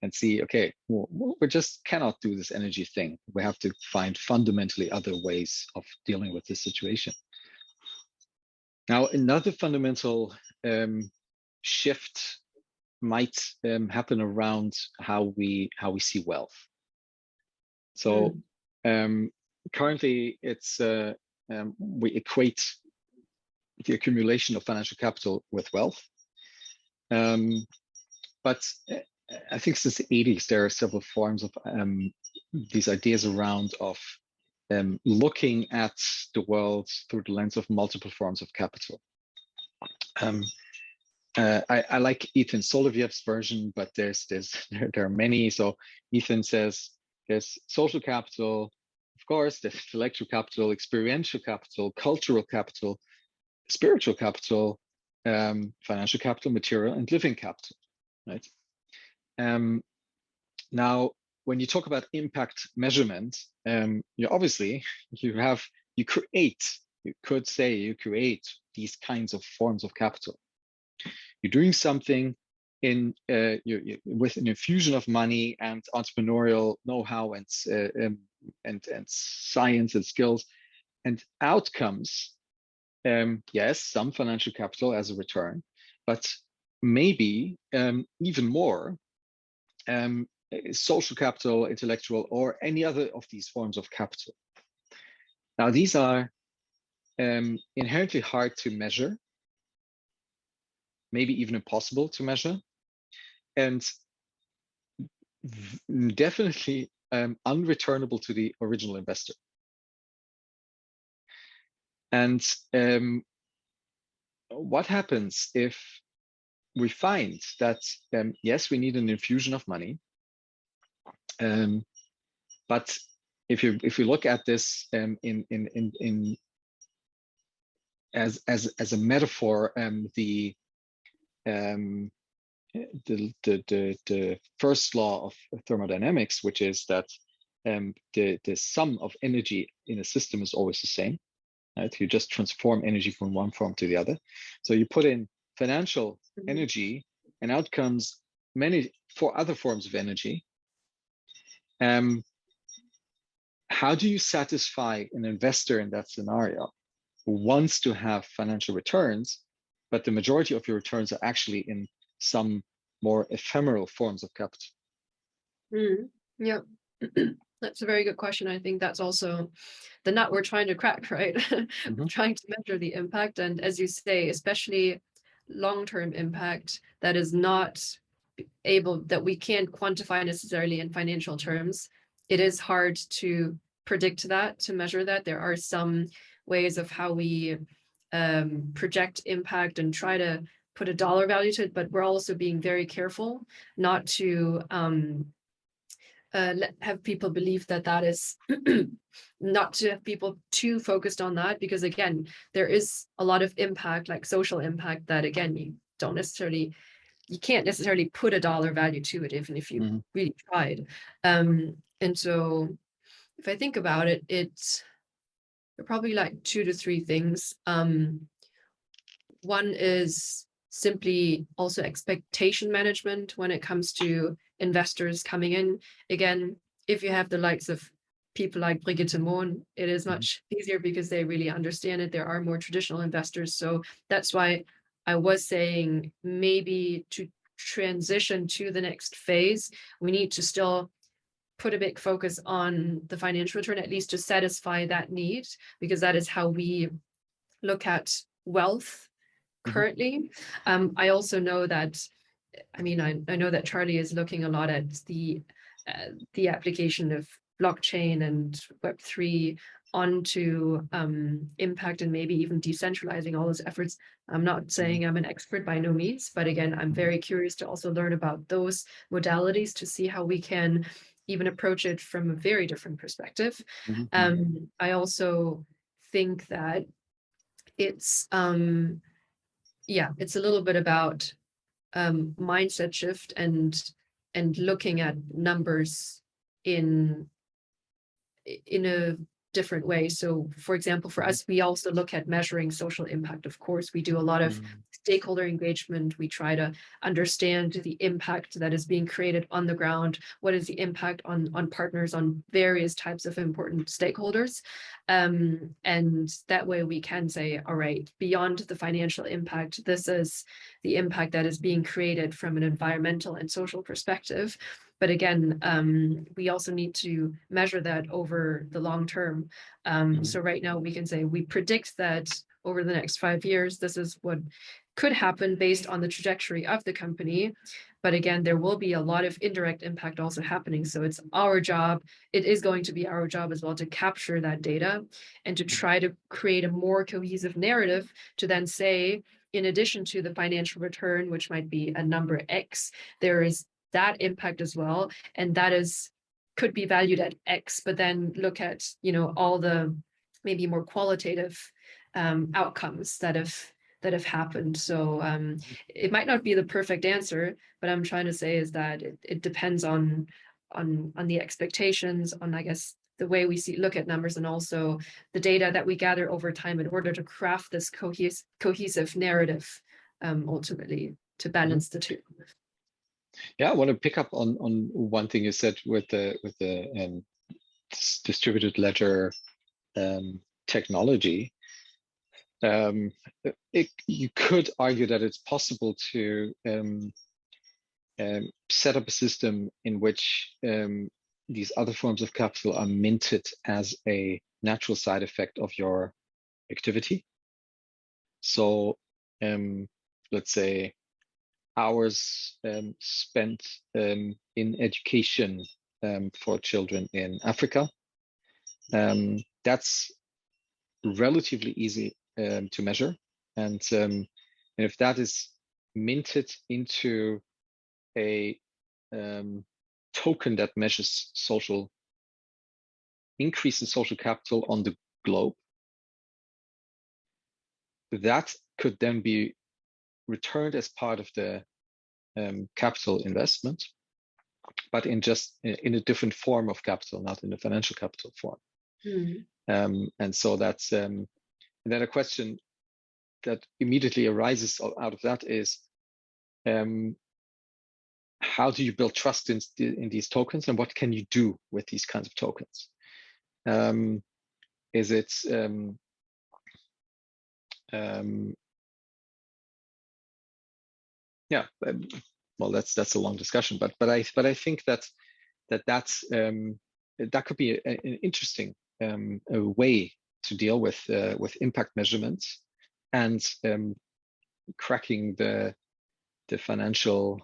Speaker 2: and see, okay, we just cannot do this energy thing. We have to find fundamentally other ways of dealing with this situation. Now, another fundamental shift might happen around how we see wealth. So currently, it's we equate the accumulation of financial capital with wealth, but I think since the 80s there are several forms of these ideas around of looking at the world through the lens of multiple forms of capital. I like Ethan Solovyev's version, but there are many. So Ethan says there's social capital, of course, there's intellectual capital, experiential capital, cultural capital, spiritual capital, financial capital, material, and living capital, right? Now, when you talk about impact measurement, you obviously you create these kinds of forms of capital. You're doing something with an infusion of money and entrepreneurial know-how and science and skills and outcomes. Yes, some financial capital as a return, but maybe even more social capital, intellectual, or any other of these forms of capital. Now, these are inherently hard to measure, maybe even impossible to measure, and definitely unreturnable to the original investor. And what happens if we find that, yes, we need an infusion of money, but if you look at this as a metaphor, the first law of thermodynamics, which is that the sum of energy in a system is always the same. Right? You just transform energy from one form to the other. So you put in financial energy, and out comes four other forms of energy. How do you satisfy an investor in that scenario who wants to have financial returns, but the majority of your returns are actually in some more ephemeral forms of capital?
Speaker 1: Yeah. That's a very good question. I think that's also the nut we're trying to crack, right? Trying to measure the impact. And as you say, especially long-term impact that is not that we can't quantify necessarily in financial terms. It is hard to predict that, to measure that. There are some ways of how we project impact and try to put a dollar value to it, but we're also being very careful not to have people believe that is not to have people too focused on that, because again, there is a lot of impact, like social impact, that again, you can't necessarily put a dollar value to it, even if you really tried. And so if I think about it, there are probably like 2 to 3 things. One is simply also expectation management when it comes to investors coming in. Again, if you have the likes of people like Brigitte Mohn, it is much easier because they really understand it. There are more traditional investors. So that's why I was saying maybe to transition to the next phase, we need to still put a big focus on the financial return, at least to satisfy that need, because that is how we look at wealth currently. I also know that, I know that Charlie is looking a lot at the application of blockchain and Web3 onto impact and maybe even decentralizing all those efforts. I'm not saying I'm an expert, by no means, but again, I'm very curious to also learn about those modalities to see how we can even approach it from a very different perspective. I also think that it's it's a little bit about mindset shift and looking at numbers in a different way. So for example, for us, we also look at measuring social impact. Of course, we do a lot of stakeholder engagement. We try to understand the impact that is being created on the ground. What is the impact on partners, on various types of important stakeholders? And that way we can say, all right, beyond the financial impact, this is the impact that is being created from an environmental and social perspective. But again, we also need to measure that over the long term. So right now we can say we predict that over the next 5 years, this is what could happen based on the trajectory of the company. But again, there will be a lot of indirect impact also happening. So it's our job, it is going to be our job as well to capture that data and to try to create a more cohesive narrative to then say, in addition to the financial return, which might be a number X, there is that impact as well, and that could be valued at X, but then look at all the maybe more qualitative outcomes that have happened. So it might not be the perfect answer, but I'm trying to say is that it depends on the expectations, on, I guess, the way we look at numbers, and also the data that we gather over time in order to craft this cohesive narrative, ultimately to balance the two.
Speaker 2: Yeah, I want to pick up on one thing you said with the distributed ledger technology. You could argue that it's possible to set up a system in which these other forms of capital are minted as a natural side effect of your activity. So let's say hours spent in education for children in Africa. That's relatively easy to measure. And if that is minted into a token that measures social increase in social capital on the globe, that could then be returned as part of the capital investment, but in a different form of capital, not in the financial capital form. And so that's and then a question that immediately arises out of that is, how do you build trust in these tokens, and what can you do with these kinds of tokens? Is it yeah, well, that's a long discussion, but I think that could be an interesting a way to deal with impact measurements and cracking the financial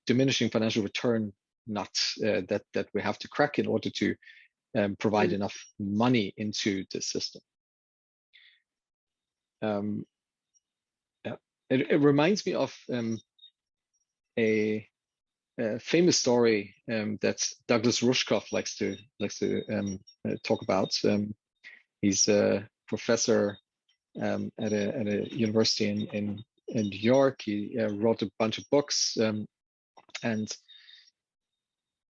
Speaker 2: diminishing financial return nuts that we have to crack in order to provide enough money into the system. Yeah. It reminds me of a famous story that Douglas Rushkoff likes to talk about. He's a professor at a university in New York. He wrote a bunch of books, and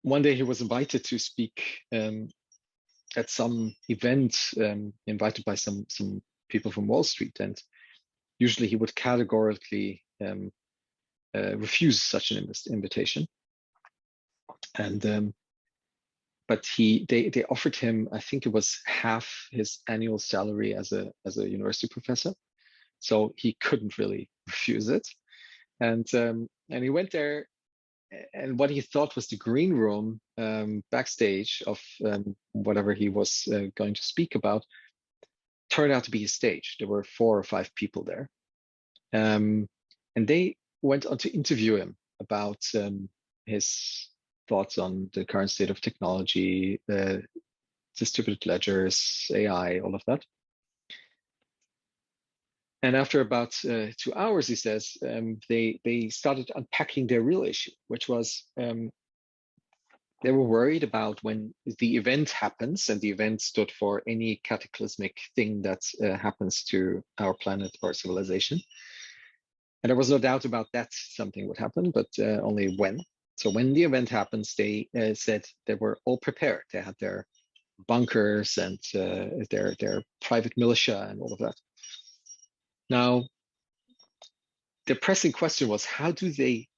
Speaker 2: one day he was invited to speak at some event, invited by some people from Wall Street, and usually he would categorically refuse such an invitation. And but they offered him, I think it was half his annual salary as a university professor, so he couldn't really refuse it. And he went there, and what he thought was the green room backstage of whatever he was going to speak about turned out to be a stage. There were 4 or 5 people there, and they went on to interview him about his thoughts on the current state of technology, distributed ledgers, AI, all of that. And after about 2 hours, he says, they started unpacking their real issue, which was they were worried about when the event happens, and the event stood for any cataclysmic thing that happens to our planet or civilization. And there was no doubt about that something would happen, but only when. So when the event happens, they said they were all prepared. They had their bunkers and their private militia and all of that. Now, the pressing question was, how do they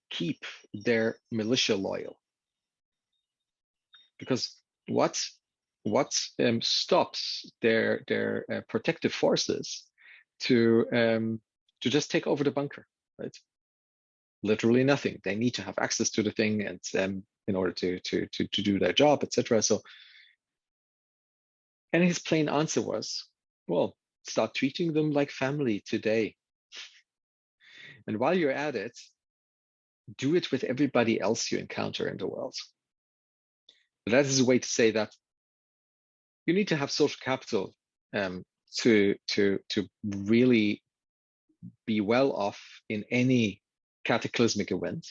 Speaker 2: keep their militia loyal? Because what stops their protective forces to just take over the bunker, right? Literally nothing. They need to have access to the thing, and in order to do their job, etc. So, and his plain answer was, well, start treating them like family today. And while you're at it, do it with everybody else you encounter in the world. But that is a way to say that you need to have social capital to really be well off in any cataclysmic event.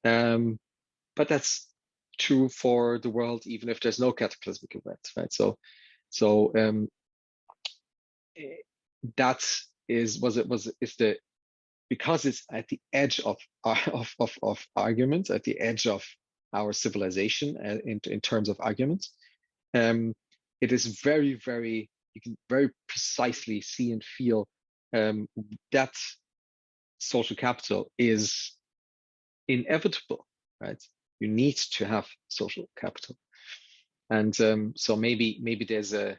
Speaker 2: But that's true for the world, even if there's no cataclysmic event, right? So that is the because it's at the edge of arguments, at the edge of our civilization in terms of arguments. It is very, very, you can very precisely see and feel that social capital is inevitable, right? You need to have social capital. And so maybe there's a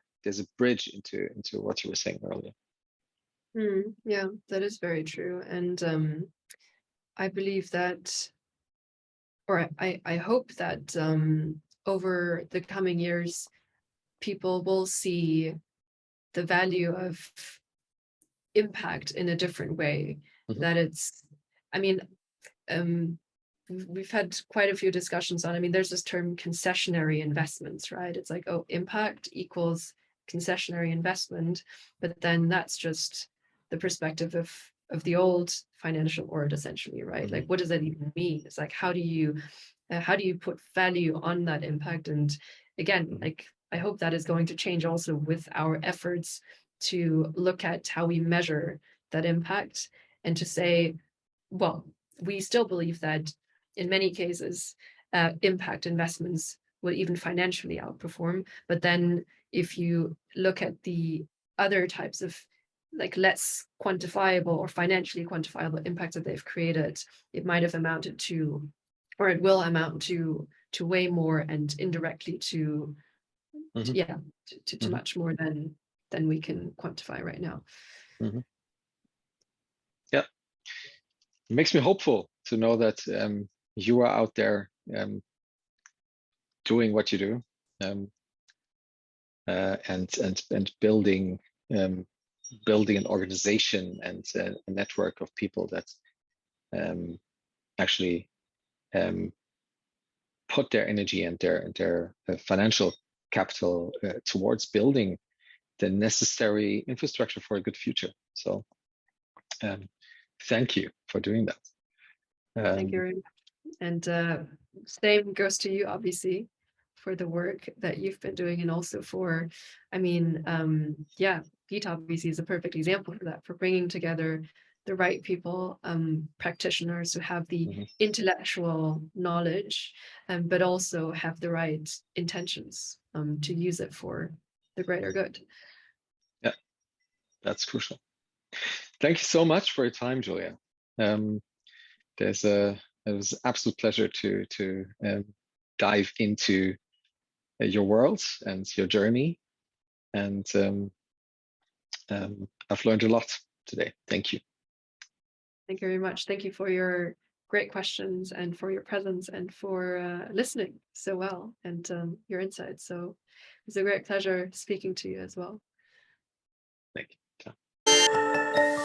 Speaker 2: bridge into what you were saying earlier.
Speaker 1: Yeah, that is very true. And I believe that, or I hope that over the coming years, people will see the value of impact in a different way.
Speaker 2: Mhm.
Speaker 1: That it's, I mean, um, we've had quite a few discussions on, I mean, there's this term concessionary investments, right? It's like, oh, impact equals concessionary investment, but then that's just the perspective of the old financial world, essentially, right? Like,
Speaker 2: Mhm.
Speaker 1: what does that even mean? It's like, how do you put value on that impact? And again,
Speaker 2: Mhm.
Speaker 1: like, I hope that is going to change also with our efforts to look at how we measure that impact, and to say, well, we still believe that in many cases, impact investments will even financially outperform. But then if you look at the other types of like less quantifiable or financially quantifiable impacts that they've created, it might have amounted to, or it will amount to way more, and indirectly
Speaker 2: Mhm.
Speaker 1: yeah, to
Speaker 2: Mhm.
Speaker 1: much more than we can quantify right now.
Speaker 2: Mhm. Yeah, it makes me hopeful to know that you are out there doing what you do, um, and um, building an organization and a network of people that um, actually um, put their energy and their financial capital towards building the necessary infrastructure for a good future. So um, thank you for doing that.
Speaker 1: Thank you
Speaker 2: Um,
Speaker 1: very much. And same goes to you, obviously, for the work that you've been doing, and also for, I mean, yeah, Pete obviously is a perfect example for that, for bringing together the right people, practitioners who have the
Speaker 2: mhm.
Speaker 1: intellectual knowledge, but also have the right intentions to use it for the greater good.
Speaker 2: Yeah, that's crucial. Thank you so much for your time, Julia. Um, it was an absolute pleasure to dive into your world and your journey, and I've learned a lot today. Thank you.
Speaker 1: Thank you very much. Thank you for your great questions, and for your presence, and for listening so well, and your insights. So it's a great pleasure speaking to you as well.
Speaker 2: Thank you.